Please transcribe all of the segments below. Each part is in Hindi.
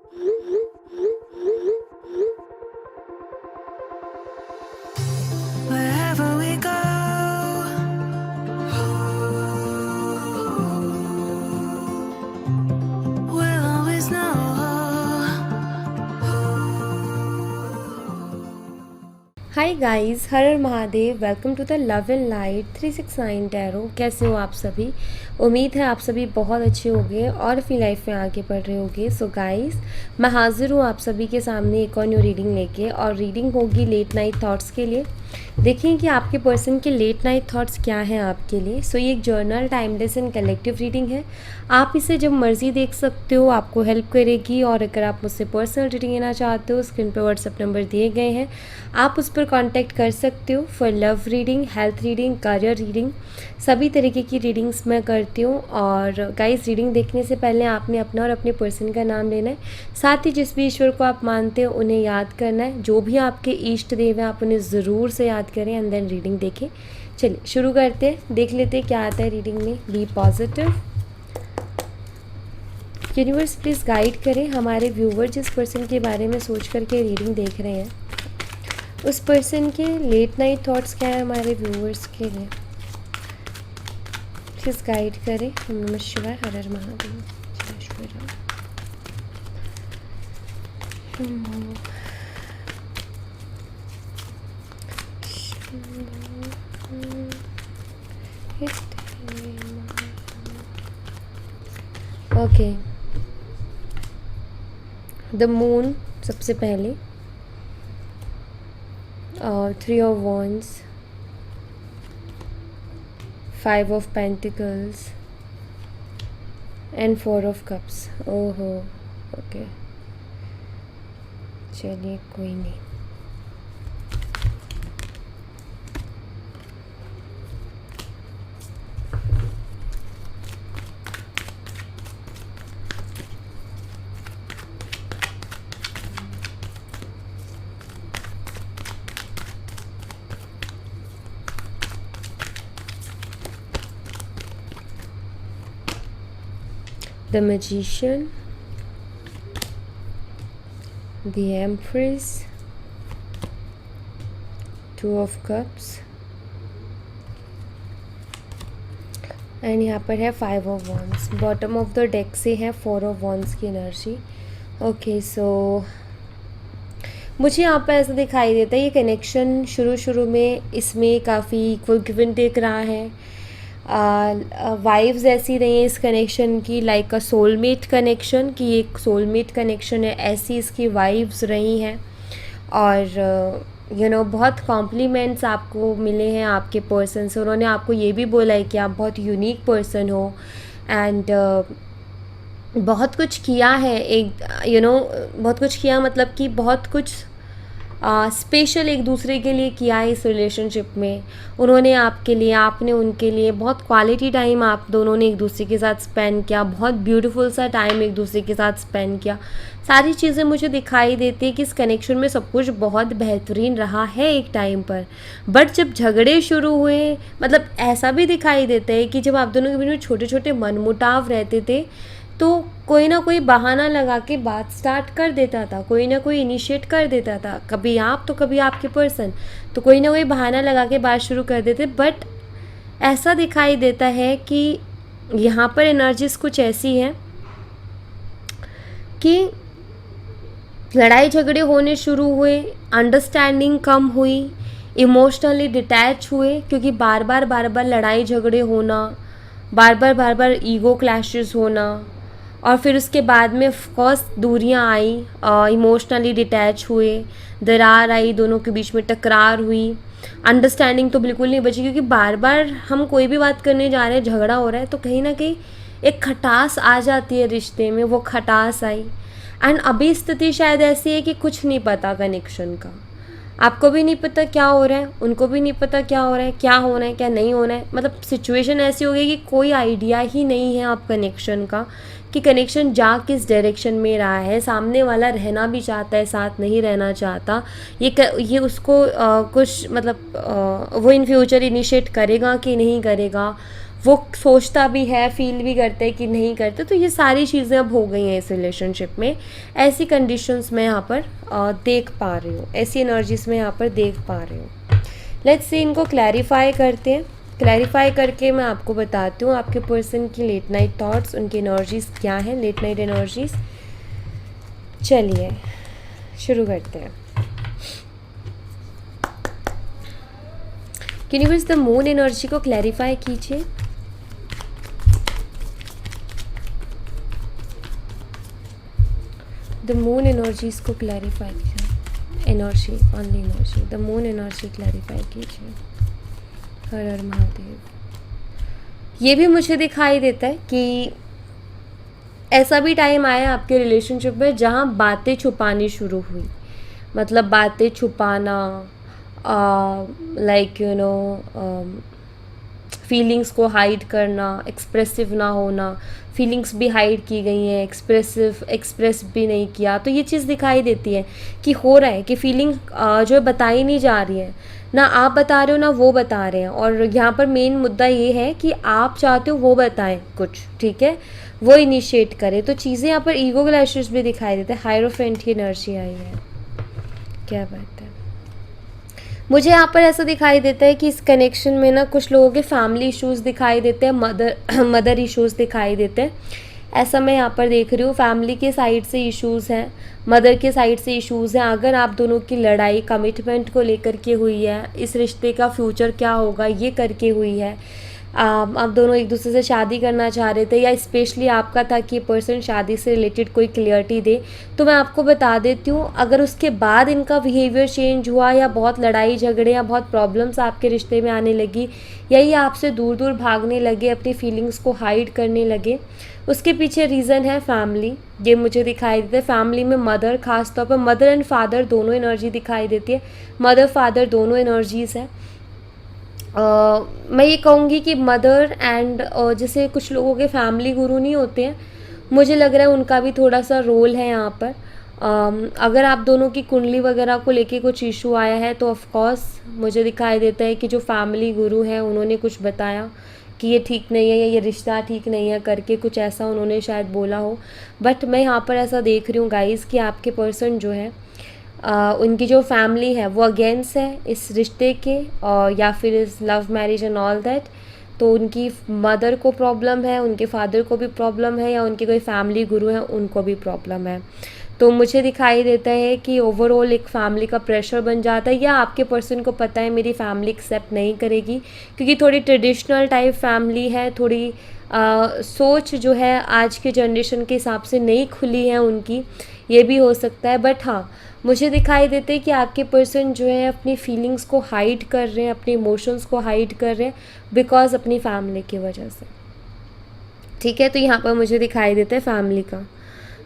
Wherever we go, we'll always know. Hi guys, हर हर Mahadev. Welcome to the love and light 369 tarot. कैसे हो आप सभी? उम्मीद है आप सभी बहुत अच्छे होंगे और अपनी लाइफ में आगे बढ़ रहे होंगे। सो गाइस, मैं हाजिर हूँ आप सभी के सामने एक और न्यू रीडिंग लेके, और रीडिंग होगी लेट नाइट थॉट्स के लिए। देखें कि आपके पर्सन के लेट नाइट थॉट्स क्या हैं आपके लिए। सो ये एक journal, timeless and collective reading है। आप इसे जब मर्ज़ी देख सकते हो, आपको हेल्प करेगी। और अगर आप मुझसे पर्सनल रीडिंग लेना चाहते हो, स्क्रीन पर व्हाट्सएप नंबर दिए गए हैं, आप उस पर कांटेक्ट कर सकते हो for love reading, health reading, career reading. सभी तरीके की रीडिंग्स मैं करती हूँ। और गाइस, रीडिंग देखने से पहले आपने अपना और अपने पर्सन का नाम लेना है। साथ ही जिस भी ईश्वर को आप मानते हो उन्हें याद करना है। जो भी आपके इष्ट देव हैं आप उन्हें ज़रूर से याद करें एंड देन रीडिंग देखें। चलिए शुरू करते हैं, देख लेते हैं क्या आता है रीडिंग में। Be positive. Universe please guide करें हमारे व्यूवर जिस पर्सन के बारे में सोच करके रीडिंग देख रहे हैं, उस पर्सन के लेट नाइट थॉट्स क्या है हमारे व्यूवर्स के लिए। प्लीज़ गाइड करें। ओम नमः शिवाय, हर हर महादेव, जय Shri Ram. Okay, the moon सबसे पहले, और 3 of wands, 5 of pentacles and 4 of cups. ओहो, ओके, चलिए कोई नहीं। The Magician, the Empress, 2 of Cups, and यहाँ पर है 5 of wands. Bottom of the deck से है 4 ऑफ वॉन्ड्स की एनर्जी। ओके, सो मुझे यहाँ पर ऐसा दिखाई देता है ये कनेक्शन शुरू में इसमें काफ़ी इक्वल गिव एंड टेक रहा है। वाइब्स ऐसी रही हैं इस कनेक्शन की, लाइक अ सोलमेट कनेक्शन, कि एक सोलमेट कनेक्शन है, ऐसी इसकी वाइब्स रही हैं। और बहुत कॉम्प्लीमेंट्स आपको मिले हैं आपके पर्सन से। उन्होंने आपको ये भी बोला है कि आप बहुत यूनिक पर्सन हो एंड बहुत कुछ किया है। एक बहुत कुछ किया, मतलब कि बहुत कुछ स्पेशल एक दूसरे के लिए किया है इस रिलेशनशिप में। उन्होंने आपके लिए, आपने उनके लिए बहुत क्वालिटी टाइम आप दोनों ने एक दूसरे के साथ स्पेंड किया। बहुत ब्यूटीफुल सा टाइम एक दूसरे के साथ स्पेंड किया। सारी चीज़ें मुझे दिखाई देती है कि इस कनेक्शन में सब कुछ बहुत बेहतरीन रहा है एक टाइम पर। बट जब झगड़े शुरू हुए, मतलब ऐसा भी दिखाई देता है कि जब आप दोनों के बीच में छोटे छोटे मनमुटाव रहते थे तो कोई ना कोई बहाना लगा के बात स्टार्ट कर देता था, कोई ना कोई इनिशिएट कर देता था, कभी आप तो कभी आपके पर्सन, तो कोई ना कोई बहाना लगा के बात शुरू कर देते। बट ऐसा दिखाई देता है कि यहाँ पर एनर्जीज कुछ ऐसी हैं कि लड़ाई झगड़े होने शुरू हुए, अंडरस्टैंडिंग कम हुई, इमोशनली डिटैच हुए, क्योंकि बार बार लड़ाई झगड़े होना, बार बार ईगो क्लैशेस होना, और फिर उसके बाद में ऑफकोर्स दूरियां आई, इमोशनली डिटैच हुए, दरार आई, दोनों के बीच में टकरार हुई, अंडरस्टैंडिंग तो बिल्कुल नहीं बची, क्योंकि बार बार हम कोई भी बात करने जा रहे हैं, झगड़ा हो रहा है, तो कहीं ना कहीं एक खटास आ जाती है रिश्ते में। वो खटास आई एंड अभी स्थिति शायद ऐसी है कि कुछ नहीं पता कनेक्शन का। आपको भी नहीं पता क्या हो रहा है, उनको भी नहीं पता क्या हो रहा है, क्या होना है क्या नहीं होना है। मतलब सिचुएशन ऐसी हो गई कि कोई आइडिया ही नहीं है आप कनेक्शन का, कि कनेक्शन जा किस डायरेक्शन में रहा है। सामने वाला रहना भी चाहता है, साथ नहीं रहना चाहता। ये उसको कुछ मतलब वो इन फ्यूचर इनिशिएट करेगा कि नहीं करेगा, वो सोचता भी है, फील भी करते हैं कि नहीं करते। तो ये सारी चीज़ें अब हो गई हैं इस रिलेशनशिप में। ऐसी कंडीशंस मैं यहाँ पर देख पा रही हूँ, ऐसी एनर्जीज में यहाँ पर देख पा रही हूँ। लेट्स सी इनको क्लैरिफाई करते हैं। क्लैरिफाई करके मैं आपको बताती हूँ आपके पर्सन की लेट नाइट थॉट्स, उनकी एनर्जीज क्या हैं, लेट नाइट एनर्जीज। चलिए शुरू करते हैं। यूनिवर्स द मून एनर्जी को क्लैरिफाई कीजिए। द मून एनर्जीज को क्लैरिफाई कीजिए। Energy, only energy, the moon energy clarify कीजिए। हर हर महादेव। ये भी मुझे दिखाई देता है कि ऐसा भी टाइम आया आपके रिलेशनशिप में जहाँ बातें छुपानी शुरू हुई, मतलब बातें छुपाना, लाइक यू नो फीलिंग्स को हाइड करना, एक्सप्रेसिव ना होना। फीलिंग्स भी हाइड की गई हैं, एक्सप्रेस भी नहीं किया। तो ये चीज़ दिखाई देती है कि हो रहा है कि फीलिंग जो है बताई नहीं जा रही है, ना आप बता रहे हो ना वो बता रहे हैं। और यहाँ पर मेन मुद्दा ये है कि आप चाहते हो वो बताएं कुछ, ठीक है, वो इनिशिएट करे। तो चीज़ें यहाँ पर ईगो क्लैशेस भी दिखाई देते हैं। हायरोफेंट की एनर्जी आई है, क्या बात है। मुझे यहाँ पर ऐसा दिखाई देता है कि इस कनेक्शन में ना कुछ लोगों के फैमिली इश्यूज़ दिखाई देते हैं, मदर इश्यूज़ दिखाई देते हैं। ऐसा मैं यहाँ पर देख रही हूँ। फैमिली के साइड से इश्यूज़ हैं, मदर के साइड से इश्यूज़ हैं। अगर आप दोनों की लड़ाई कमिटमेंट को लेकर के हुई है, इस रिश्ते का फ्यूचर क्या होगा ये करके हुई है, आप दोनों एक दूसरे से शादी करना चाह रहे थे, या स्पेशली आपका था कि ये पर्सन शादी से रिलेटेड कोई क्लियरिटी दे, तो मैं आपको बता देती हूँ अगर उसके बाद इनका बिहेवियर चेंज हुआ, या बहुत लड़ाई झगड़े या बहुत प्रॉब्लम्स आपके रिश्ते में आने लगी, या ये आपसे दूर दूर भागने लगे, अपनी फीलिंग्स को हाइड करने लगे, उसके पीछे रीज़न है फैमिली। ये मुझे दिखाई देता है। फैमिली में मदर, खास तौर पर मदर एंड फादर दोनों एनर्जी दिखाई देती है। मदर फादर दोनों एनर्जीज़ हैं। मैं ये कहूँगी कि मदर एंड जैसे कुछ लोगों के फैमिली गुरु नहीं होते हैं, मुझे लग रहा है उनका भी थोड़ा सा रोल है यहाँ पर। अगर आप दोनों की कुंडली वगैरह को लेके कुछ इशू आया है तो ऑफ कोर्स मुझे दिखाई देता है कि जो फैमिली गुरु हैं उन्होंने कुछ बताया कि ये ठीक नहीं है या ये रिश्ता ठीक नहीं है करके, कुछ ऐसा उन्होंने शायद बोला हो। बट मैं यहाँ पर ऐसा देख रही हूँ गाइस कि आपके पर्सन जो है उनकी जो फैमिली है वो अगेंस्ट है इस रिश्ते के, या फिर इस love marriage and all that. तो उनकी मदर को प्रॉब्लम है, उनके फादर को भी प्रॉब्लम है, या उनके कोई फैमिली गुरु हैं उनको भी प्रॉब्लम है। तो मुझे दिखाई देता है कि ओवरऑल एक फैमिली का प्रेशर बन जाता है, या आपके पर्सन को पता है मेरी फैमिली एक्सेप्ट नहीं करेगी, क्योंकि थोड़ी ट्रेडिशनल टाइप फैमिली है, थोड़ी सोच जो है आज के जनरेशन के हिसाब से नहीं खुली है उनकी, ये भी हो सकता है। बट हाँ, मुझे दिखाई देते हैं कि आपके पर्सन जो है अपनी फीलिंग्स को हाइड कर रहे हैं, अपने इमोशंस को हाइड कर रहे हैं बिकॉज अपनी फैमिली की वजह से, ठीक है। तो यहाँ पर मुझे दिखाई देता है फैमिली का।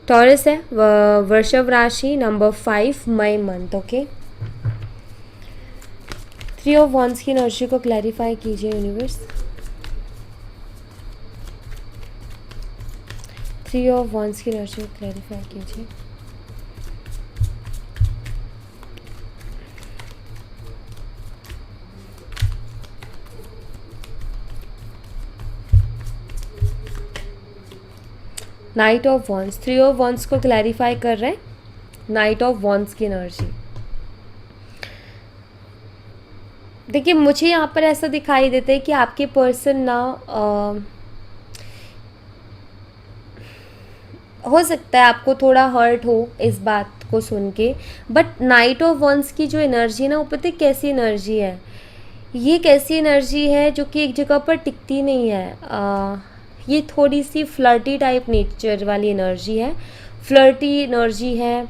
टॉरस है, वृषभ राशि, number 5, May month, okay. 3 of wands की एनर्जी को क्लैरिफाई कीजिए यूनिवर्स। 3 ऑफ वंस की एनर्जी को क्लैरिफाई कीजिए। Knight of wands, 3 of wands को क्लैरिफाई कर रहे हैं। नाइट ऑफ वंस की एनर्जी, देखिए मुझे यहाँ पर ऐसा दिखाई देता है कि आपके पर्सन ना हो सकता है आपको थोड़ा हर्ट हो इस बात को सुन के, बट नाइट ऑफ वंस की जो एनर्जी है ना, वो पता है कैसी एनर्जी है, ये कैसी एनर्जी है जो कि एक जगह पर टिकती नहीं है। ये थोड़ी सी फ्लर्टी टाइप नेचर वाली एनर्जी है, फ्लर्टी एनर्जी है,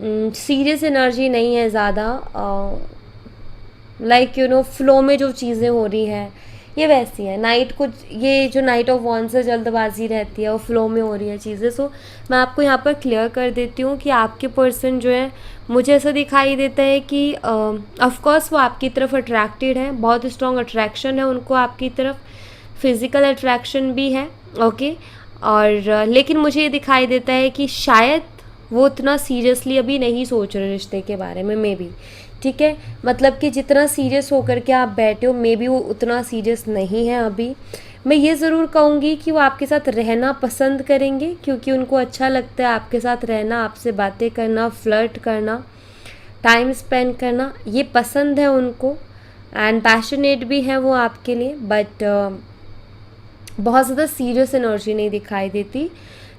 सीरियस एनर्जी नहीं है ज़्यादा। लाइक यू नो फ्लो में जो चीज़ें हो रही हैं ये वैसी है। नाइट को, ये जो नाइट ऑफ वॉन्स है जल्दबाजी रहती है और फ्लो में हो रही है चीज़ें। सो मैं आपको यहाँ पर क्लियर कर देती हूँ कि आपके पर्सन जो है, मुझे ऐसा दिखाई देता है कि ऑफकोर्स वो आपकी तरफ अट्रैक्टेड है, बहुत स्ट्रॉन्ग अट्रैक्शन है उनको आपकी तरफ, फिज़िकल अट्रैक्शन भी है, ओके। और लेकिन मुझे ये दिखाई देता है कि शायद वो उतना सीरियसली अभी नहीं सोच रहे रिश्ते के बारे में, मे बी, ठीक है। मतलब कि जितना सीरियस होकर के आप बैठे हो, मे बी वो उतना सीरियस नहीं है अभी। मैं ये ज़रूर कहूँगी कि वो आपके साथ रहना पसंद करेंगे, क्योंकि उनको अच्छा लगता है आपके साथ रहना, आपसे बातें करना, फ्लर्ट करना, टाइम स्पेंड करना, ये पसंद है उनको। एंड पैशनेट भी है वो आपके लिए, बट बहुत ज़्यादा सीरियस एनर्जी नहीं दिखाई देती।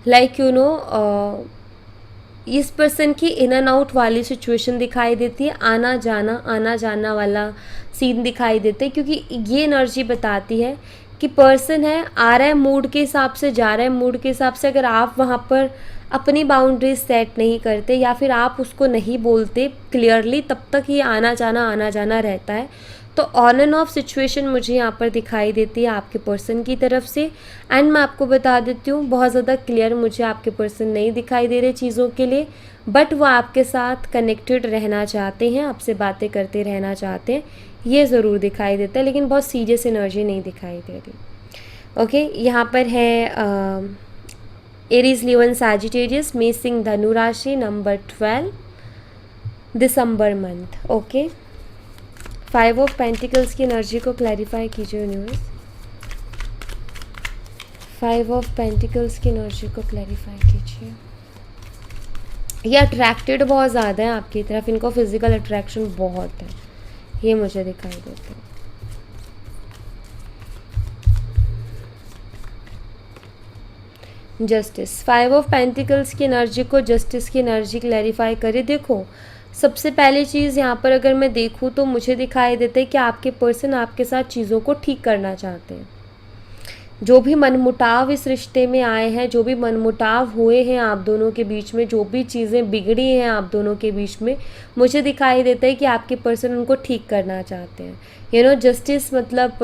लाइक यू नो, इस पर्सन की इन एंड आउट वाली सिचुएशन दिखाई देती है, आना जाना वाला सीन दिखाई देते हैं, क्योंकि ये एनर्जी बताती है कि पर्सन है, आ रहा है मूड के हिसाब से, जा रहा है मूड के हिसाब से। अगर आप वहाँ पर अपनी बाउंड्रीज सेट नहीं करते या फिर आप उसको नहीं बोलते क्लियरली, तब तक ये आना जाना रहता है। तो ऑन एंड ऑफ सिचुएशन मुझे यहाँ पर दिखाई देती है आपके पर्सन की तरफ से। एंड मैं आपको बता देती हूँ, बहुत ज़्यादा क्लियर मुझे आपके पर्सन नहीं दिखाई दे रहे चीज़ों के लिए, बट वो आपके साथ कनेक्टेड रहना चाहते हैं, आपसे बातें करते रहना चाहते हैं, ये ज़रूर दिखाई देता है, लेकिन बहुत सीरियस एनर्जी नहीं दिखाई दे रही। ओके, यहाँ पर है एरीज, लियो एंड सैजिटेरियस, मेष सिंह धनु राशि, number 12, December month. Okay, 5 of pentacles की एनर्जी को क्लैरिफाई कीजिए यूनिवर्स। 5 ऑफ पेंटिकल्स की एनर्जी को क्लैरिफाई कीजिए। ये अट्रैक्टेड बहुत ज़्यादा है आपकी तरफ, इनको फिजिकल अट्रैक्शन बहुत है, ये मुझे दिखाई देता है। जस्टिस, 5 ऑफ पेंटिकल्स की एनर्जी को, जस्टिस की एनर्जी क्लैरिफाई करें। देखो, सबसे पहली चीज़ यहाँ पर अगर मैं देखूँ तो मुझे दिखाई देता है कि आपके पर्सन आपके साथ चीज़ों को ठीक करना चाहते हैं। जो भी मनमुटाव इस रिश्ते में आए हैं, जो भी मनमुटाव हुए हैं आप दोनों के बीच में, जो भी चीज़ें बिगड़ी हैं आप दोनों के बीच में, मुझे दिखाई देता है कि आपके पर्सन उनको ठीक करना चाहते हैं। यू नो, जस्टिस मतलब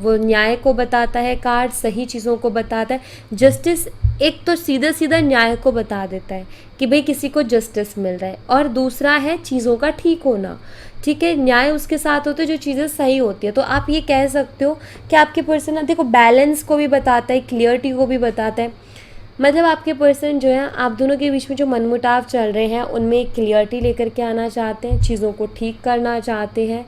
वो न्याय को बताता है कार्ड, सही चीज़ों को बताता है। जस्टिस एक तो सीधा सीधा न्याय को बता देता है कि भाई किसी को जस्टिस मिल रहा है, और दूसरा है चीज़ों का ठीक होना। ठीक है, न्याय उसके साथ होते जो चीज़ें सही होती है। तो आप ये कह सकते हो कि आपके पर्सन, देखो, बैलेंस को भी बताता है, क्लियरिटी को भी बताता है। मतलब आपके पर्सन जो है, आप दोनों के बीच में जो मनमुटाव चल रहे हैं उनमें एक क्लियरिटी लेकर के आना चाहते हैं, चीज़ों को ठीक करना चाहते हैं।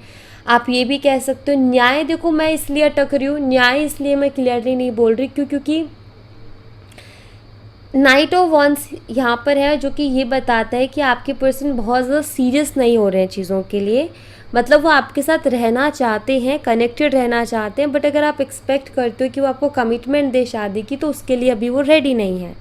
आप ये भी कह सकते हो न्याय, देखो मैं इसलिए अटक रही हूँ, न्याय इसलिए मैं क्लियरली नहीं बोल रही क्योंकि नाइट ऑफ वॉन्स यहाँ पर है, जो कि ये बताता है कि आपके पर्सन बहुत ज़्यादा सीरियस नहीं हो रहे हैं चीज़ों के लिए। मतलब वो आपके साथ रहना चाहते हैं, कनेक्टेड रहना चाहते हैं, बट अगर आप एक्सपेक्ट करते हो कि वो आपको कमिटमेंट दे शादी की, तो उसके लिए अभी वो रेडी नहीं है।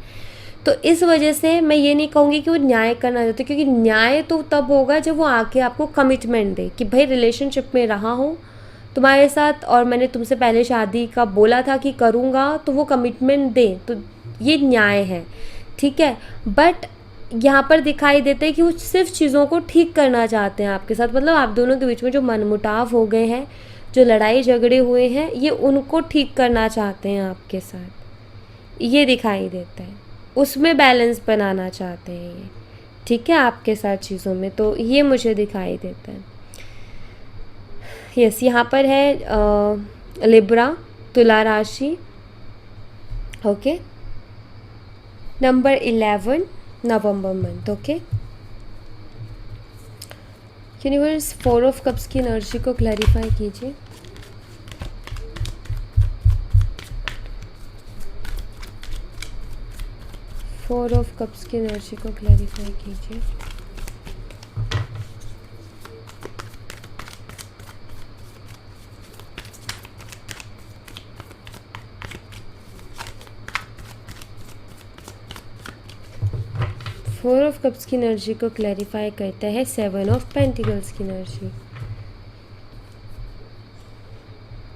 तो इस वजह से मैं ये नहीं कहूँगी कि वो न्याय करना चाहते, क्योंकि न्याय तो तब होगा जब वो आके आपको कमिटमेंट दे कि भाई रिलेशनशिप में रहा हूँ तुम्हारे साथ और मैंने तुमसे पहले शादी का बोला था कि करूँगा, तो वो कमिटमेंट दे, तो ये न्याय है। ठीक है, बट यहाँ पर दिखाई देता है कि वो सिर्फ चीज़ों को ठीक करना चाहते हैं आपके साथ। मतलब आप दोनों के बीच में जो मनमुटाव हो गए हैं, जो लड़ाई झगड़े हुए हैं, ये उनको ठीक करना चाहते हैं आपके साथ, ये दिखाई देता है। उसमें बैलेंस बनाना चाहते हैं ये, ठीक है, आपके साथ चीज़ों में, तो ये मुझे दिखाई देता है। यस, यहाँ पर है लिब्रा, तुला राशि। Okay, number 11, November month. Okay, universe 4 of cups की एनर्जी को क्लैरिफाई कीजिए। फोर ऑफ कप्स की एनर्जी को क्लैरिफाई कीजिए। फोर ऑफ कप्स की एनर्जी को क्लैरिफाई करता है 7 ऑफ पेंटिकल्स की एनर्जी।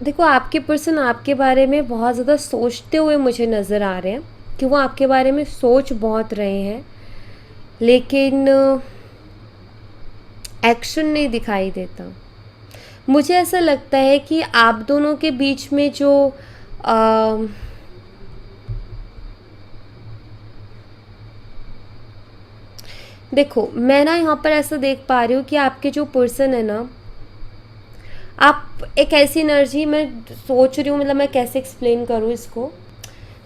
देखो, आपके पर्सन आपके बारे में बहुत ज़्यादा सोचते हुए मुझे नज़र आ रहे हैं कि वो आपके बारे में सोच बहुत रहे हैं, लेकिन एक्शन नहीं दिखाई देता। मुझे ऐसा लगता है कि आप दोनों के बीच में जो देखो, मैं ना यहाँ पर ऐसा देख पा रही हूँ कि आपके जो पर्सन है ना, आप एक ऐसी एनर्जी, मैं सोच रही हूँ, मतलब मैं कैसे एक्सप्लेन करूँ इसको।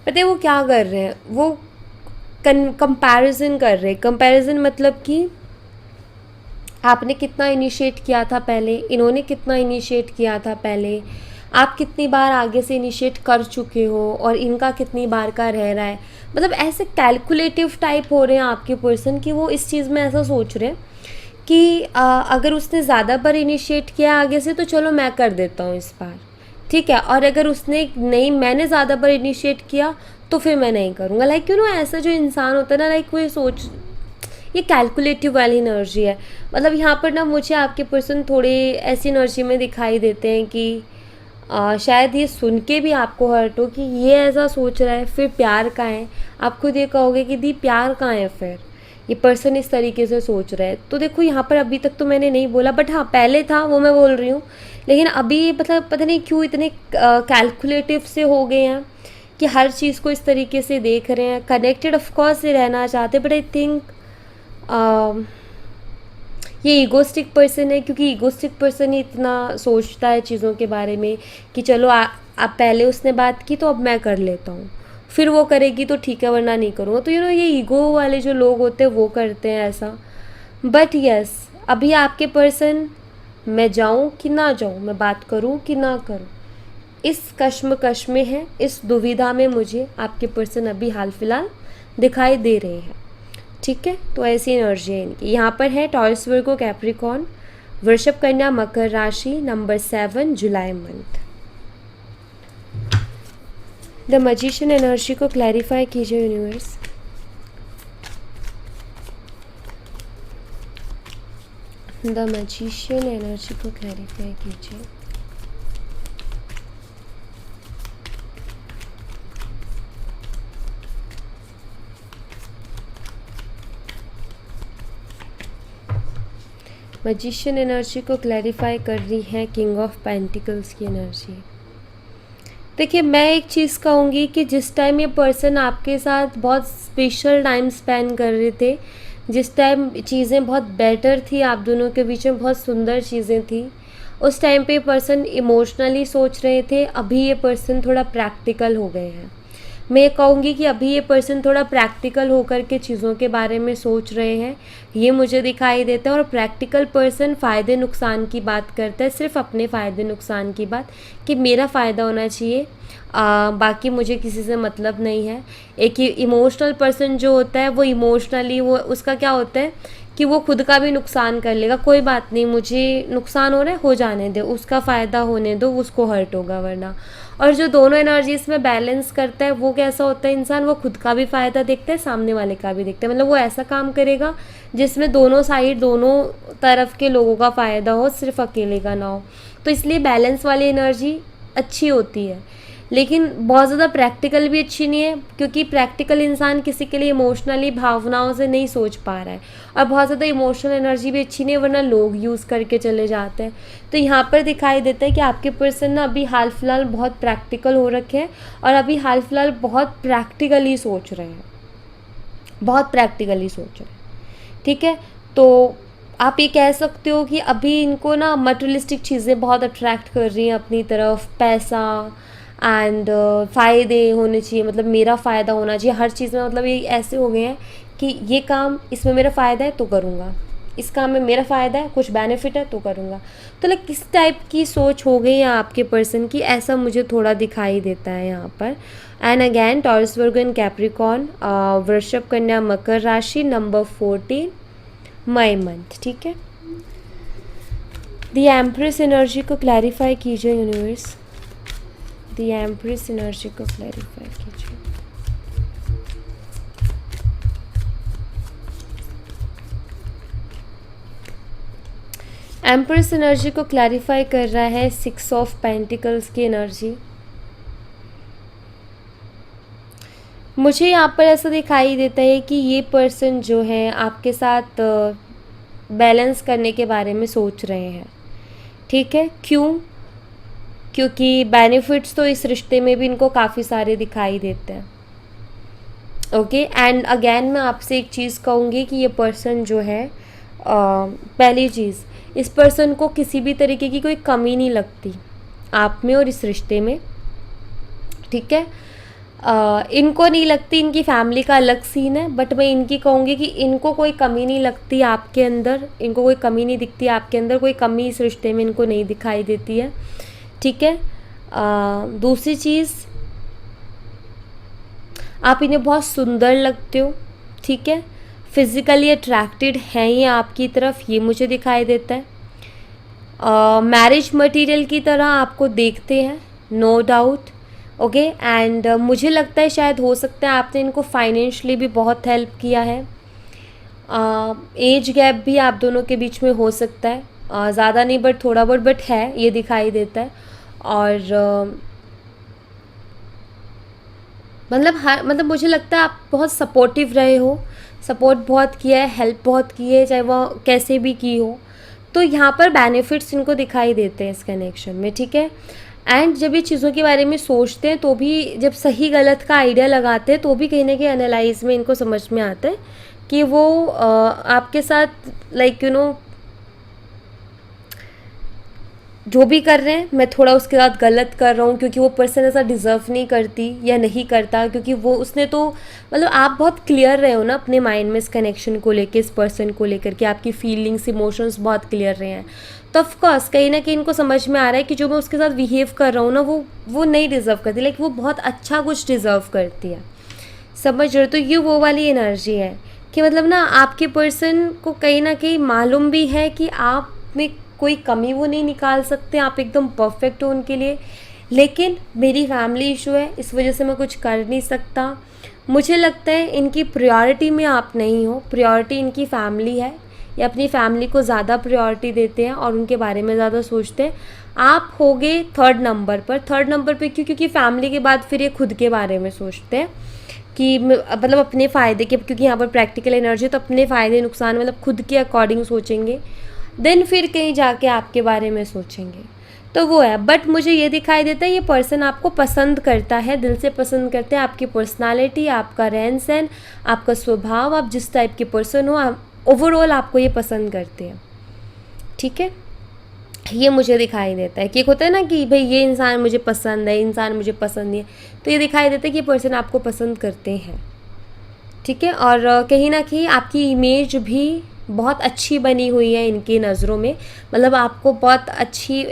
पता है वो क्या कर रहे हैं, वो कंपैरिजन कर रहे हैं। कंपैरिजन मतलब कि आपने कितना इनिशिएट किया था पहले, इन्होंने कितना इनिशिएट किया था पहले, आप कितनी बार आगे से इनिशिएट कर चुके हो और इनका कितनी बार का रह रहा है। मतलब ऐसे कैलकुलेटिव टाइप हो रहे हैं आपके पर्सन कि वो इस चीज़ में ऐसा सोच रहे हैं कि अगर उसने ज़्यादा बार इनिशिएट किया आगे से तो चलो मैं कर देता हूँ इस बार, ठीक है, और अगर उसने नहीं, मैंने ज़्यादा बार इनिशिएट किया तो फिर मैं नहीं करूँगा। लाइक यू नो, ऐसा जो इंसान होता है ना, लाइक वो ये सोच, ये कैलकुलेटिव वाली एनर्जी है। मतलब यहाँ पर ना मुझे आपके पर्सन थोड़े ऐसी एनर्जी में दिखाई देते हैं कि शायद ये सुन के भी आपको हर्ट हो कि ये ऐसा सोच रहा है, फिर प्यार कहाँ है। आप खुद ये कहोगे कि दी प्यार कहाँ है, फिर ये पर्सन इस तरीके से सोच रहा है। तो देखो यहाँ पर अभी तक तो मैंने नहीं बोला, बट हाँ पहले था वो मैं बोल रही हूँ। लेकिन अभी मतलब पता नहीं क्यों इतने कैलकुलेटिव से हो गए हैं कि हर चीज़ को इस तरीके से देख रहे हैं। कनेक्टेड ऑफकोर्स से रहना चाहते, बट आई थिंक ये ईगोस्टिक पर्सन है, क्योंकि ईगोस्टिक पर्सन ही इतना सोचता है चीज़ों के बारे में कि चलो आप पहले उसने बात की तो अब मैं कर लेता हूँ, फिर वो करेगी तो ठीक है वरना नहीं करूँगा। तो ये ईगो वाले जो लोग होते हैं वो करते हैं ऐसा। बट यस, अभी आपके पर्सन, मैं जाऊँ कि ना जाऊँ, मैं बात करूँ कि ना करूँ, इस कश्मकश में है, इस दुविधा में मुझे आपके पर्सन अभी हाल फिलहाल दिखाई दे रहे हैं। ठीक है, तो ऐसी एनर्जी है इनकी। यहाँ पर है टॉरस, वर्गो, कैप्रिकॉर्न, वृषभ, कन्या, मकर राशि, number 7, July month. The magician energy को क्लैरिफाई कीजिए यूनिवर्स। द मैजिशियन एनर्जी को क्लैरिफाई कीजिए। मैजिशियन एनर्जी को क्लैरिफाई कर रही है किंग ऑफ पेंटिकल्स की एनर्जी। देखिए, मैं एक चीज़ कहूँगी कि जिस टाइम ये पर्सन आपके साथ बहुत स्पेशल टाइम स्पेंड कर रहे थे, जिस टाइम चीज़ें बहुत बेटर थी, आप दोनों के बीच में बहुत सुंदर चीज़ें थी, उस टाइम पे पर्सन इमोशनली सोच रहे थे। अभी ये पर्सन थोड़ा प्रैक्टिकल हो गए हैं। मैं कहूँगी कि अभी ये पर्सन थोड़ा प्रैक्टिकल होकर के चीज़ों के बारे में सोच रहे हैं, ये मुझे दिखाई देता है। और प्रैक्टिकल पर्सन फ़ायदे नुकसान की बात करता है, सिर्फ अपने फ़ायदे नुकसान की बात, कि मेरा फ़ायदा होना चाहिए, बाकी मुझे किसी से मतलब नहीं है। एक इमोशनल पर्सन जो होता है वो इमोशनली, वो उसका क्या होता है कि वो खुद का भी नुकसान कर लेगा, कोई बात नहीं, मुझे नुकसान हो रहा है, हो जाने दो, उसका फ़ायदा होने दो, उसको हर्ट होगा वरना। और जो दोनों एनर्जीज में बैलेंस करता है वो कैसा होता है इंसान, वो खुद का भी फ़ायदा देखता है, सामने वाले का भी देखता है। मतलब वो ऐसा काम करेगा जिसमें दोनों साइड, दोनों तरफ के लोगों का फ़ायदा हो, सिर्फ अकेले का ना हो। तो इसलिए बैलेंस वाली एनर्जी अच्छी होती है, लेकिन बहुत ज़्यादा प्रैक्टिकल भी अच्छी नहीं है, क्योंकि प्रैक्टिकल इंसान किसी के लिए इमोशनली, भावनाओं से नहीं सोच पा रहा है। और बहुत ज़्यादा इमोशनल एनर्जी भी अच्छी नहीं है, वरना लोग यूज़ करके चले जाते हैं। तो यहाँ पर दिखाई देता है कि आपके पर्सन ना अभी हाल फिलहाल बहुत प्रैक्टिकल हो रखे हैं, और अभी हाल फिलहाल बहुत प्रैक्टिकली सोच रहे हैं, बहुत प्रैक्टिकली सोच रहे हैं। ठीक है, तो आप ये कह सकते हो कि अभी इनको ना मटेरियलिस्टिक चीज़ें बहुत अट्रैक्ट कर रही हैं अपनी तरफ, पैसा एंड फ़ायदे होने चाहिए, मतलब मेरा फ़ायदा होना चाहिए हर चीज़ में। मतलब ये ऐसे हो गए हैं कि ये काम, इसमें मेरा फ़ायदा है तो करूँगा, इस काम में मेरा फ़ायदा है, कुछ बेनिफिट है तो करूँगा। तो लाइक किस टाइप की सोच हो गई है आपके पर्सन की, ऐसा मुझे थोड़ा दिखाई देता है यहाँ पर। And again taurus, Virgo and Capricorn, वृषभ, कन्या, मकर राशि, नंबर 14, मई मंथ। ठीक है, द एम्प्रेस एनर्जी को क्लैरिफाई कीजिए यूनिवर्स। द एम्प्रेस एनर्जी को क्लैरिफाई कीजिए। एम्प्रेस एनर्जी को क्लैरिफाई कर रहा है 6 ऑफ पेंटिकल्स की एनर्जी। मुझे यहाँ पर ऐसा दिखाई देता है कि ये पर्सन जो है आपके साथ बैलेंस करने के बारे में सोच रहे हैं। ठीक है, क्यों? क्योंकि बेनिफिट्स तो इस रिश्ते में भी इनको काफ़ी सारे दिखाई देते हैं। ओके, एंड अगेन मैं आपसे एक चीज़ कहूँगी कि ये पर्सन जो है, पहली चीज़, इस पर्सन को किसी भी तरीके की कोई कमी नहीं लगती आप में और इस रिश्ते में। ठीक है, इनको नहीं लगती, इनकी फैमिली का अलग सीन है, बट मैं इनकी कहूँगी कि इनको कोई कमी नहीं लगती आपके अंदर, इनको कोई कमी नहीं दिखती आपके अंदर, कोई कमी इस रिश्ते में इनको नहीं दिखाई देती है। ठीक है, दूसरी चीज़, आप इन्हें बहुत सुंदर लगते हो, ठीक है, फिज़िकली अट्रैक्टेड हैं ये आपकी तरफ, ये मुझे दिखाई देता है। मैरिज मटेरियल की तरह आपको देखते हैं, नो डाउट, ओके। एंड मुझे लगता है शायद हो सकता है आपने इनको फाइनेंशियली भी बहुत हेल्प किया है। एज गैप भी आप दोनों के बीच में हो सकता है, ज़्यादा नहीं बट थोड़ा बहुत बट है, ये दिखाई देता है। और मतलब मुझे लगता है आप बहुत सपोर्टिव रहे हो, सपोर्ट बहुत किया है, हेल्प बहुत की है, चाहे वो कैसे भी की हो। तो यहाँ पर बेनिफिट्स इनको दिखाई देते हैं इस कनेक्शन में, ठीक है। एंड जब ये चीज़ों के बारे में सोचते हैं तो भी, जब सही गलत का आइडिया लगाते हैं तो भी कहीं ना कहीं एनालाइज में इनको समझ में आता है कि वो आपके साथ लाइक जो भी कर रहे हैं मैं थोड़ा उसके साथ गलत कर रहा हूँ, क्योंकि वो पर्सन ऐसा डिज़र्व नहीं करती या नहीं करता, क्योंकि वो उसने तो मतलब आप बहुत क्लियर रहे हो ना अपने माइंड में इस कनेक्शन को लेके, इस पर्सन को लेकर के आपकी फीलिंग्स इमोशंस बहुत क्लियर रहे हैं। तो ऑफकोर्स कहीं ना कहीं इनको समझ में आ रहा है कि जो मैं उसके साथ बिहेव कर रहा हूँ ना वो नहीं डिज़र्व करती, लाइक वो बहुत अच्छा कुछ डिज़र्व करती है, समझ रहे हो। तो ये वो वाली एनर्जी है कि मतलब ना आपके पर्सन को कहीं ना कहीं मालूम भी है कि आप में कोई कमी वो नहीं निकाल सकते, आप एकदम परफेक्ट हो उनके लिए, लेकिन मेरी फैमिली इशू है इस वजह से मैं कुछ कर नहीं सकता। मुझे लगता है इनकी प्रायोरिटी में आप नहीं हो, प्रायोरिटी इनकी फैमिली है, ये अपनी फैमिली को ज़्यादा प्रायोरिटी देते हैं और उनके बारे में ज़्यादा सोचते हैं। आप होगे थर्ड नंबर पर क्यों? क्योंकि फैमिली के बाद फिर ये खुद के बारे में सोचते हैं कि मतलब अपने फ़ायदे के, क्योंकि यहाँ पर प्रैक्टिकल एनर्जी, तो अपने फ़ायदे नुकसान मतलब खुद के अकॉर्डिंग सोचेंगे, देन फिर कहीं जाके आपके बारे में सोचेंगे। तो वो है, बट मुझे ये दिखाई देता है ये पर्सन आपको पसंद करता है, दिल से पसंद करते हैं, आपकी पर्सनालिटी, आपका रहन सहन, आपका स्वभाव, आप जिस टाइप के पर्सन हो, ओवरऑल आपको ये पसंद करते हैं, ठीक है। ये मुझे दिखाई देता है कि एक होता है ना कि भाई ये इंसान मुझे पसंद है, इंसान मुझे पसंद नहीं है, तो ये दिखाई देता है कि ये पर्सन आपको पसंद करते हैं, ठीक है। और कहीं ना कहीं आपकी इमेज भी बहुत अच्छी बनी हुई है इनकी नज़रों में, मतलब आपको बहुत अच्छी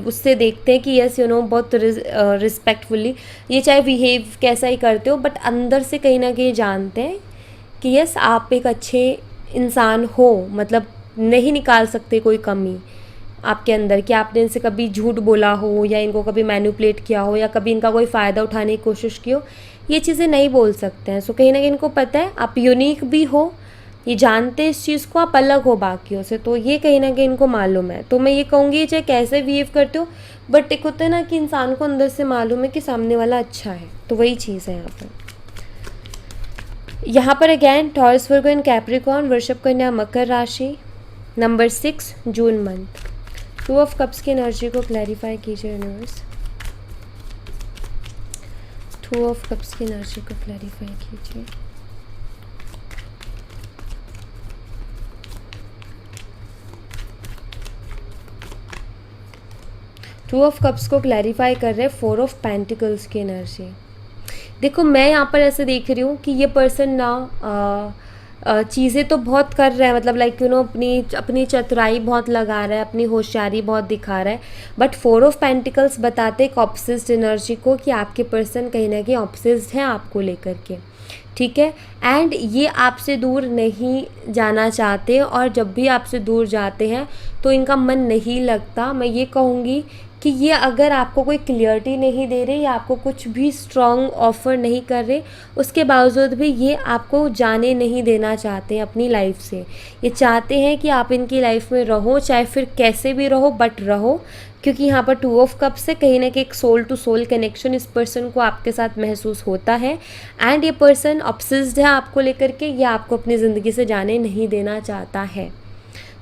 उससे देखते हैं कि यस बहुत रिस्पेक्टफुली, ये चाहे बिहेव कैसा ही करते हो बट अंदर से कहीं ना कहीं जानते हैं कि यस आप एक अच्छे इंसान हो, मतलब नहीं निकाल सकते कोई कमी आपके अंदर कि आपने इनसे कभी झूठ बोला हो या इनको कभी मैनिपुलेट किया हो या कभी इनका कोई फ़ायदा उठाने की कोशिश की हो, ये चीज़ें नहीं बोल सकते हैं। सो कहीं ना कहीं इनको पता है आप यूनिक भी हो, ये जानते हैं इस चीज़ को, आप अलग हो बाकियों से, तो ये कहीं ना कहीं इनको मालूम है। तो मैं ये कहूँगी चाहे कैसे बिहेव करते हो, बट एक होता है ना कि इंसान को अंदर से मालूम है कि सामने वाला अच्छा है, तो वही चीज़ है यहाँ पर again taurus, Virgo and Capricorn, वृषभ, कन्या, मकर राशि, number 6 June month. 2 of cups की एनर्जी को क्लैरिफाई कीजिए यूनिवर्स। 2 ऑफ कप्स की एनर्जी को क्लैरिफाई कीजिए। टू ऑफ कप्स को क्लैरिफाई कर रहे हैं 4 ऑफ पेंटिकल्स की एनर्जी। देखो मैं यहाँ पर ऐसे देख रही हूँ कि ये पर्सन ना चीज़ें तो बहुत कर रहा है, मतलब लाइक अपनी चतुराई बहुत लगा रहा है, अपनी होशियारी बहुत दिखा रहा है, बट 4 ऑफ पेंटिकल्स बताते हैं ऑब्सेस्ड एनर्जी को कि आपके पर्सन कहीं ना कहीं ऑब्सेस्ड है आपको लेकर के, ठीक है। एंड ये आपसे दूर नहीं जाना चाहते, और जब भी आपसे दूर जाते हैं तो इनका मन नहीं लगता। मैं ये कहूँगी कि ये अगर आपको कोई क्लियरिटी नहीं दे रहे या आपको कुछ भी स्ट्रॉन्ग ऑफर नहीं कर रहे, उसके बावजूद भी ये आपको जाने नहीं देना चाहते हैं अपनी लाइफ से। ये चाहते हैं कि आप इनकी लाइफ में रहो, चाहे फिर कैसे भी रहो बट रहो, क्योंकि यहाँ पर 2 ऑफ कप्स से कहीं ना कहीं एक सोल टू सोल कनेक्शन इस पर्सन को आपके साथ महसूस होता है। एंड ये पर्सन ऑब्सेस्ड है आपको लेकर के, ये आपको अपनी ज़िंदगी से जाने नहीं देना चाहता है।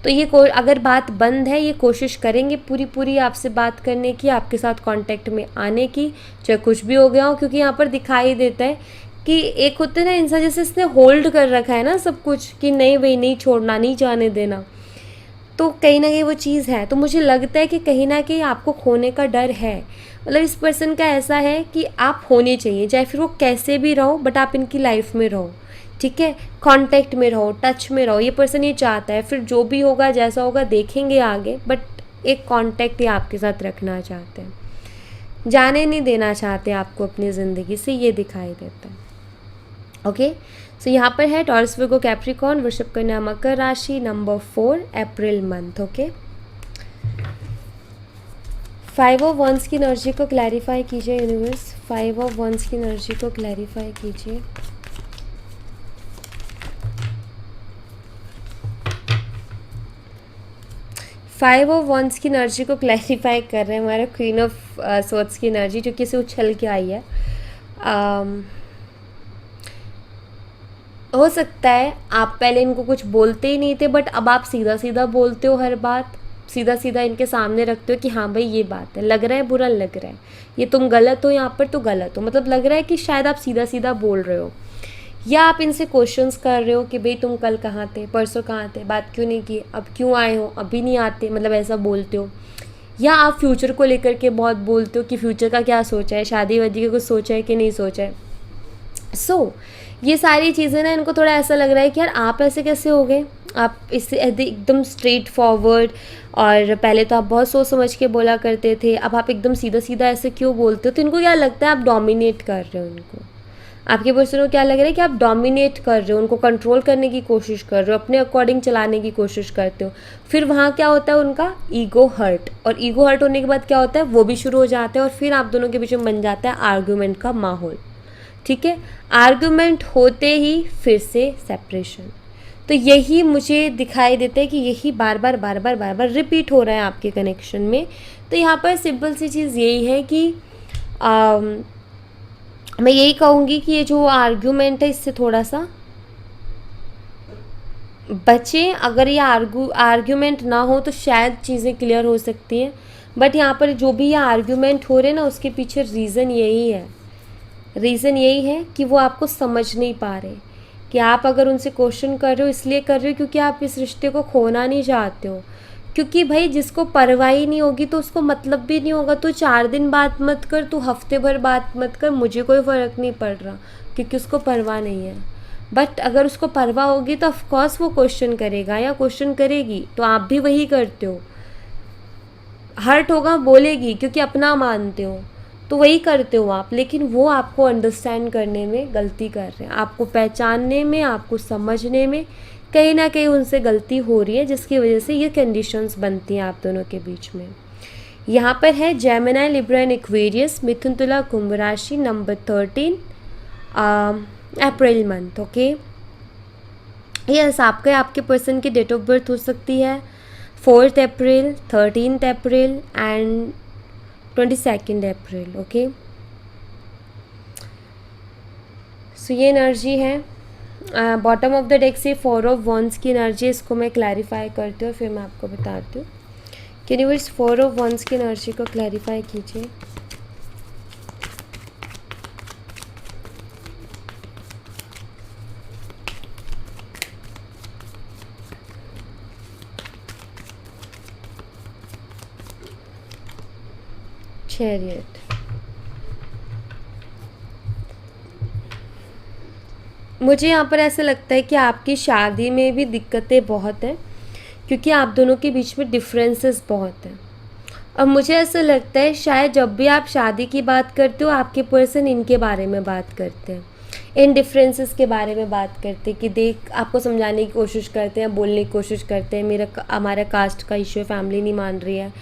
तो ये अगर बात बंद है, ये कोशिश करेंगे पूरी आपसे बात करने की, आपके साथ कांटेक्ट में आने की, चाहे कुछ भी हो गया हो, क्योंकि यहाँ पर दिखाई देता है कि एक होते ना इंसान जैसे इसने होल्ड कर रखा है ना सब कुछ, कि नहीं भाई नहीं छोड़ना, नहीं जाने देना, तो कहीं ना कहीं वो चीज़ है। तो मुझे लगता है कि कहीं ना कहीं आपको खोने का डर है, मतलब इस पर्सन का ऐसा है कि आप होने चाहिए, चाहे फिर वो कैसे भी रहो बट आप इनकी लाइफ में रहो, ठीक है, कांटेक्ट में रहो, टच में रहो। ये पर्सन ये चाहता है, फिर जो भी होगा जैसा होगा देखेंगे आगे, बट एक कांटेक्ट ये आपके साथ रखना चाहते हैं। जाने नहीं देना चाहते आपको अपनी ज़िंदगी से, ये दिखाई देता है। ओके, सो यहाँ पर है टॉरस, वर्गो, कैप्रिकॉर्न, वृषभ, कन्या, मकर राशि, number 4, April month. Okay, 5 of wands की एनर्जी को क्लैरिफाई कीजिए यूनिवर्स, 5 ऑफ वंस की एनर्जी को क्लैरिफाई कीजिए। फाइव ऑफ वंस की एनर्जी को क्लैरिफाई कर रहे हैं हमारे क्वीन ऑफ स्वॉर्ड्स की एनर्जी, जो कि से उछल के आई है। हो सकता है आप पहले इनको कुछ बोलते ही नहीं थे, बट अब आप सीधा सीधा बोलते हो, हर बात सीधा सीधा इनके सामने रखते हो कि हाँ भाई ये बात है, लग रहा है बुरा लग रहा है, ये तुम गलत हो, यहाँ पर तो गलत हो, मतलब लग रहा है कि शायद आप सीधा सीधा बोल रहे हो, या आप इनसे क्वेश्चंस कर रहे हो कि भाई तुम कल कहाँ थे, परसों कहाँ थे, बात क्यों नहीं की, अब क्यों आए हो, अभी नहीं आते, मतलब ऐसा बोलते हो। या आप फ्यूचर को लेकर के बहुत बोलते हो कि फ्यूचर का क्या सोचा है, शादी वादी का कुछ सोचा है कि नहीं सोचा है। सो ये सारी चीज़ें ना, इनको थोड़ा ऐसा लग रहा है कि यार आप ऐसे कैसे हो गए, आप इससे एकदम स्ट्रेट फॉरवर्ड, और पहले तो आप बहुत सोच समझ के बोला करते थे, अब आप एकदम सीधा सीधा ऐसे क्यों बोलते हो। तो इनको क्या लगता है आप डोमिनेट कर रहे हो, इनको आपके पर्सन को क्या लग रहा है कि आप डोमिनेट कर रहे हो, उनको कंट्रोल करने की कोशिश कर रहे हो, अपने अकॉर्डिंग चलाने की कोशिश करते हो। फिर वहाँ क्या होता है, उनका ईगो हर्ट, और ईगो हर्ट होने के बाद क्या होता है, वो भी शुरू हो जाता है, और फिर आप दोनों के बीच में बन जाता है आर्ग्यूमेंट का माहौल। ठीक है, आर्ग्यूमेंट होते ही फिर से सेपरेशन। तो यही मुझे दिखाई देता है कि यही बार बार रिपीट हो रहा है आपके कनेक्शन में। तो यहाँ पर सिंपल सी चीज़ यही है कि मैं यही कहूँगी कि ये जो आर्ग्यूमेंट है इससे थोड़ा सा बचें। अगर ये आर्ग्यूमेंट ना हो तो शायद चीज़ें क्लियर हो सकती हैं, बट यहाँ पर जो भी ये आर्ग्यूमेंट हो रहे हैं ना, उसके पीछे रीज़न यही है कि वो आपको समझ नहीं पा रहे, कि आप अगर उनसे क्वेश्चन कर रहे हो इसलिए कर रहे हो क्योंकि आप इस रिश्ते को खोना नहीं चाहते हो। क्योंकि भाई जिसको परवाह ही नहीं होगी तो उसको मतलब भी नहीं होगा। तो 4 दिन बात मत कर, तू हफ्ते भर बात मत कर, मुझे कोई फ़र्क नहीं पड़ रहा, क्योंकि उसको परवाह नहीं है। बट अगर उसको परवाह होगी तो ऑफकोर्स वो क्वेश्चन करेगा या क्वेश्चन करेगी, तो आप भी वही करते हो। हर्ट होगा, बोलेगी, क्योंकि अपना मानते हो, तो वही करते हो आप। लेकिन वो आपको अंडरस्टैंड करने में गलती कर रहे हैं, आपको पहचानने में, आपको समझने में कहीं ना कहीं उनसे गलती हो रही है, जिसकी वजह से ये कंडीशंस बनती हैं आप दोनों के बीच में। यहाँ पर है जेमिनी, लिब्रा एंड एक्वेरियस, मिथुन, तुला, कुंभ राशि, नंबर 13, अप्रैल मंथ। ओके, यस, आपके पर्सन की डेट ऑफ बर्थ हो सकती है 4th April, 13th April and 22nd April. Okay, सो ये एनर्जी है। बॉटम ऑफ द डेक से 4 ऑफ वंस की एनर्जी, इसको मैं क्लैरिफाई करती हूँ, फिर मैं आपको बताती हूँ। यूनिवर्स 4 ऑफ वंस की एनर्जी को क्लैरिफाई कीजिए। चैरियट, मुझे यहाँ पर ऐसा लगता है कि आपकी शादी में भी दिक्कतें बहुत हैं, क्योंकि आप दोनों के बीच में डिफरेंसेस बहुत हैं। और मुझे ऐसा लगता है शायद जब भी आप शादी की बात करते हो, आपके पर्सन इनके बारे में बात करते हैं, इन डिफरेंसेस के बारे में बात करते हैं, कि देख, आपको समझाने की कोशिश करते हैं, बोलने की कोशिश करते हैं, हमारा कास्ट का इशू है, फैमिली नहीं मान रही है,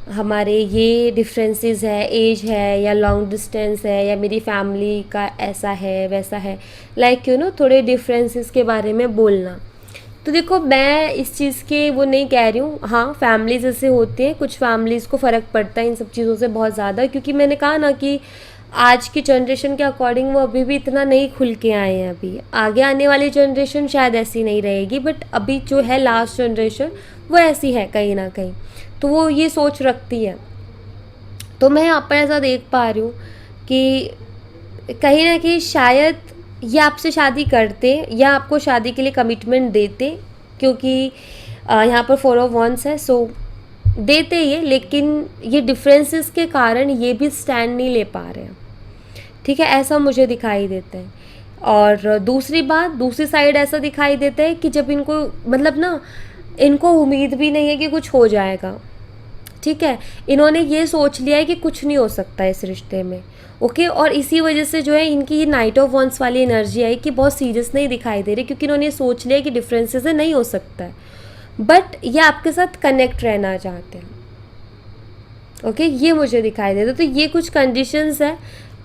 हमारे ये डिफरेंसेस है, एज है या लॉन्ग डिस्टेंस है, या मेरी फैमिली का ऐसा है वैसा है, लाइक थोड़े डिफरेंसेस के बारे में बोलना। तो देखो, मैं इस चीज़ के वो नहीं कह रही हूँ, हाँ फैमिलीज ऐसे होती हैं, कुछ फैमिलीज़ को फ़र्क पड़ता है इन सब चीज़ों से बहुत ज़्यादा, क्योंकि मैंने कहा ना कि आज की जनरेशन के अकॉर्डिंग वो अभी भी इतना नहीं खुल के आए हैं। अभी आगे आने वाली जनरेशन शायद ऐसी नहीं रहेगी, बट अभी जो है लास्ट जनरेशन वो ऐसी है कहीं ना कहीं, तो वो ये सोच रखती है। तो मैं यहाँ पर ऐसा देख पा रही हूँ कि कहीं ना कहीं शायद ये आपसे शादी करते या आपको शादी के लिए कमिटमेंट देते, क्योंकि यहाँ पर 4 ऑफ वंस है, सो देते ये, लेकिन ये डिफरेंसेस के कारण ये भी स्टैंड नहीं ले पा रहे हैं। ठीक है, ऐसा मुझे दिखाई देता है। और दूसरी साइड ऐसा दिखाई देता है कि जब इनको मतलब ना, इनको उम्मीद भी नहीं है कि कुछ हो जाएगा। ठीक है, इन्होंने ये सोच लिया है कि कुछ नहीं हो सकता इस रिश्ते में, ओके। और इसी वजह से जो है इनकी ये नाइट ऑफ वंस वाली एनर्जी आई कि बहुत सीरियस नहीं दिखाई दे रही, क्योंकि इन्होंने सोच लिया कि डिफरेंसेस है, नहीं हो सकता है, बट ये आपके साथ कनेक्ट रहना चाहते हैं, ओके। ये मुझे दिखाई देता है। तो ये कुछ कंडीशंस है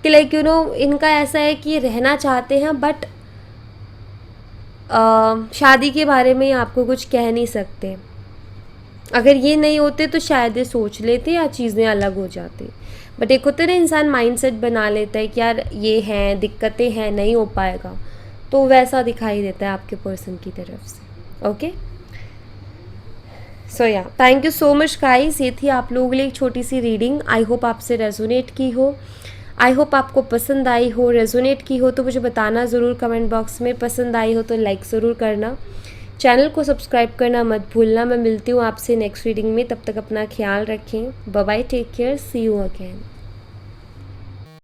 कि लाइक यू नो इनका ऐसा है कि ये रहना चाहते हैं, बट शादी के बारे में आपको कुछ कह नहीं सकते। अगर ये नहीं होते तो शायद ये सोच लेते या चीज़ें अलग हो जाती, बट एक होता है ना इंसान माइंडसेट बना लेता है कि यार ये हैं, दिक्कतें हैं, नहीं हो पाएगा, तो वैसा दिखाई देता है आपके पर्सन की तरफ से, ओके। सो या thank you so much guys, ये थी आप लोगों के लिए एक छोटी सी रीडिंग। आई होप आपसे रेजोनेट की हो, आई होप आपको पसंद आई हो, रेजोनेट की हो तो मुझे बताना ज़रूर कमेंट बॉक्स में। पसंद आई हो तो लाइक ज़रूर करना, चैनल को सब्सक्राइब करना मत भूलना। मैं मिलती हूँ आपसे नेक्स्ट रीडिंग में, तब तक अपना ख्याल रखें। Bye bye, take care, see you again.